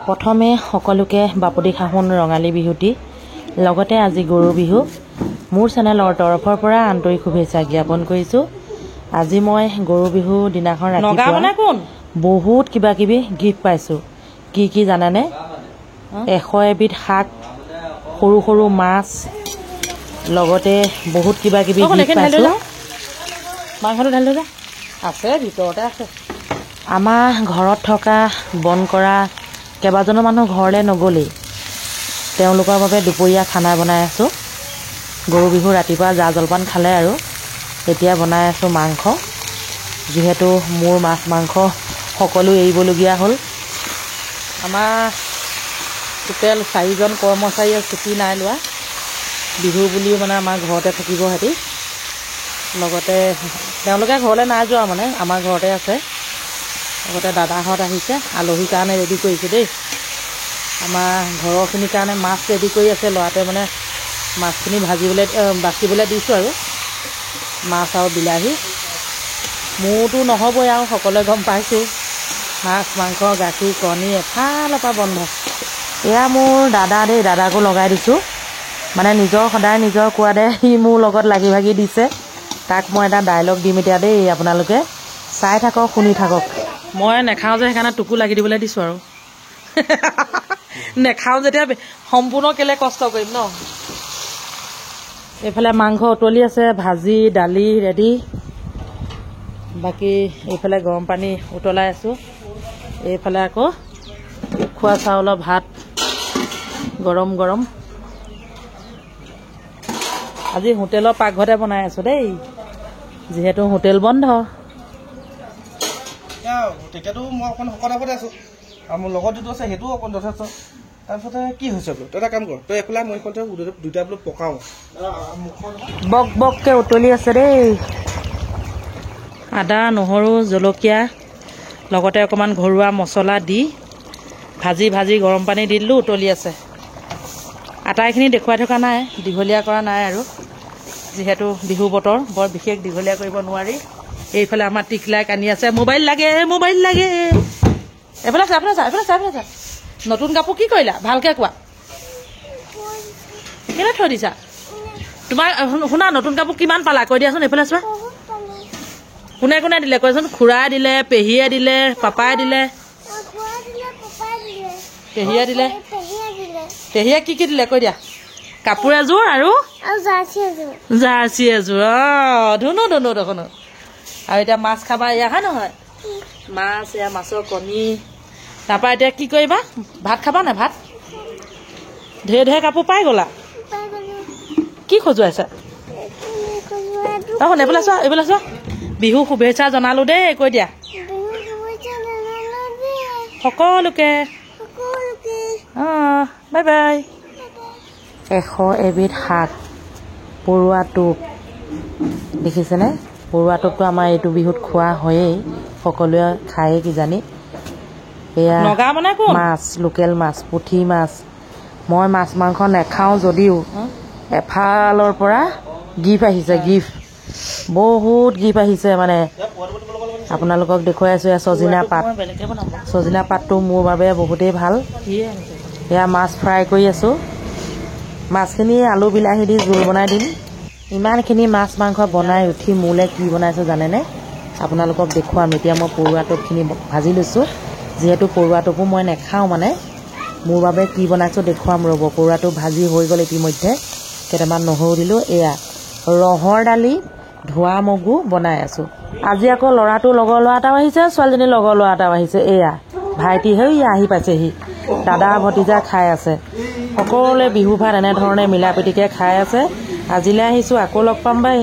প্ৰথমে সকলোকে বাপতি সাহোন ৰঙালী বিহুটি লগতে আজি গৰু বিহু মোৰ চেনেলৰ তৰফৰ পৰা আন্তৰিক শুভেচ্ছা জ্ঞাপন কৰিছোঁ। আজি মই গৰু বিহু দিনাখন ৰাতিপুৱা বহুত কিবা কিবি গিফ্ট পাইছোঁ। কি জানানে? 100 এবিধ শাক, সৰু সৰু মাছ, লগতে বহুত কিবা কিবি গিফ্ট পাইছোঁ। মাংসটো ঢালি থৈ আছে ভিতৰতে আছে। আমাৰ ঘৰত থকা বন কৰা কেইবাজনো মানুহ ঘৰলৈ নগ'লেই, তেওঁলোকৰ বাবে দুপৰীয়া খানা বনাই আছোঁ। গৰু বিহু ৰাতিপুৱা জা জলপান খালে আৰু এতিয়া বনাই আছোঁ মাংস। যিহেতু মোৰ মাছ মাংস সকলো এৰিবলগীয়া হ'ল। আমাৰ টোটেল 4জন কৰ্মচাৰীয়ে ছুটি নাই লোৱা। বিহু বুলিও মানে আমাৰ ঘৰতে থাকিব সিহঁতি। লগতে তেওঁলোকে ঘৰলৈ নাই যোৱা, মানে আমাৰ ঘৰতে আছে। লগতে দাদাহঁত আহিছে, আলহীৰ কাৰণে ৰেডি কৰিছে দেই। আমাৰ ঘৰৰখিনিৰ কাৰণে মাছ ৰেডি কৰি আছে। ল'ৰাটোৱে মানে মাছখিনি বাচিবলৈ দিছোঁ আৰু মাছ আৰু বিলাহী। মোৰতো নহ'বই আৰু সকলোৱে গম পাইছোঁ। মাছ মাংস গাখীৰ কণী এফালৰ পৰা বন্ধ। এয়া মোৰ দাদা দেই, দাদাকো লগাই দিছোঁ। মানে সদায় নিজৰ কোৱাদে সি মোৰ লগত লাগি ভাগি দিছে। তাক মই এটা ডায়লগ দিম এতিয়া দেই, আপোনালোকে চাই থাকক, শুনি থাকক। মই নেখাওঁ যে সেইকাৰণে তোকো লাগি দিবলৈ দিছোঁ আৰু নেখাওঁ যেতিয়া সম্পূৰ্ণ কেলে কষ্ট কৰিম ন। এইফালে মাংস উতলি আছে, ভাজি দালি ৰেডি। বাকী এইফালে গৰম পানী উতলাই আছোঁ। এইফালে আকৌ খোৱা চাউলৰ ভাত গৰম গৰম। আজি হোটেলৰ পাকঘৰতে বনাই আছোঁ দেই, যিহেতু হোটেল বন্ধ। তেতিয়াতো মই অকণ শকত আপতে আছোঁ, আৰু মোৰ লগত যিটো আছে সেইটোও অকণ যথেষ্ট। তাৰপিছতে কি হৈছে বোলো, তই এটা কাম কৰ, তই এইফালে মই এইফালে দুটা বোলো পকাওঁ। বক বককৈ উতলি আছে দেই। আদা নহৰু জলকীয়া লগতে অকণমান ঘৰুৱা মছলা দি ভাজি গৰম পানী দি দিলোঁ, উতলি আছে। আটাইখিনি দেখুৱাই থকা নাই, দীঘলীয়া কৰা নাই আৰু যিহেতু বিহু বতৰ বৰ বিশেষ দীঘলীয়া কৰিব নোৱাৰি। এইফালে আমাৰ টিকলাই কান্দি আছে, মোবাইল লাগে মোবাইল লাগে। এইফালে চা, এইফালে চা। নতুন কাপোৰ কি কৰিলা ভালকৈ কোৱা, কেলৈ থৈ দিছা? তোমাৰ শুনা, নতুন কাপোৰ কিমান পালা কৈ দিয়াচোন। এইফালে চোৱা, কোনে কোনে দিলে কৈচোন? খুৰাই দিলে, পেহীয়ে দিলে, পাপাই দিলে। পেহীয়ে দিলে। পেহীয়ে কি দিলে কৈ দিয়া? কাপোৰ এযোৰ আৰু জাৰ্চি এযোৰ। ধুনু দেখোন। আৰু এতিয়া মাছ খাবা, এয়া হয় নহয়? মাছ, এয়া মাছৰ কণী। তাৰপৰা এতিয়া কি কৰিবা? ভাত খাবা নাই? ভাত ঢেৰ কাপোৰ পাই গ'লা। কি খজুৱাইছা? দেখোন এইফালে চোৱা। বিহু শুভেচ্ছা জনালোঁ দেই, কৈ দিয়া সকলোকে। Bye bye. 100 এবিধ শাক, পৰুৱা টোপ দেখিছেনে? পৰুৱা টোপটো আমাৰ এইটো বিহুত খোৱা হয়েই, সকলোৱে খায়েই কিজানি। এয়া মাছ, লোকেল মাছ, পুঠি মাছ। মই মাছ মাংস নেখাওঁ যদিও এফালৰ পৰা গিফ্ট আহিছে, বহুত গিফ্ট আহিছে। মানে আপোনালোকক দেখুৱাই আছোঁ। এয়া ছজিনা পাতটো মোৰ বাবে বহুতেই ভাল। এয়া মাছ ফ্ৰাই কৰি আছোঁ। মাছখিনি আলু বিলাহী দি জোল বনাই দিম। ইমানখিনি মাছ মাংস বনাই উঠি মোলৈ কি বনাইছোঁ জানেনে? আপোনালোকক দেখুৱাম। এতিয়া মই পৰুৱা টোপখিনি ভাজি লৈছোঁ। যিহেতু পৰুৱা টোপো মই নেখাওঁ, মানে মোৰ বাবে কি বনাইছোঁ দেখুৱাম ৰ'ব। পৰুৱাটো ভাজি হৈ গ'ল ইতিমধ্যে। কেইটামান নহৰু দিলোঁ। এয়া ৰহৰ দালি, ধোৱা মগু বনাই আছোঁ। আজি আকৌ ল'ৰাটোৰ লগৰ ল'ৰা এটাও আহিছে, ছোৱালীজনীৰ লগৰ ল'ৰা এটাও আহিছে। এয়া ভাইটি আহি পাইছেহি। দাদা ভতিজা খাই আছে। সকলোৱে বিহু ভাত এনেধৰণে মিলা প্ৰীতিকৈ খাই আছে। আজিলৈ আহিছোঁ, আকৌ লগ পাম বাই।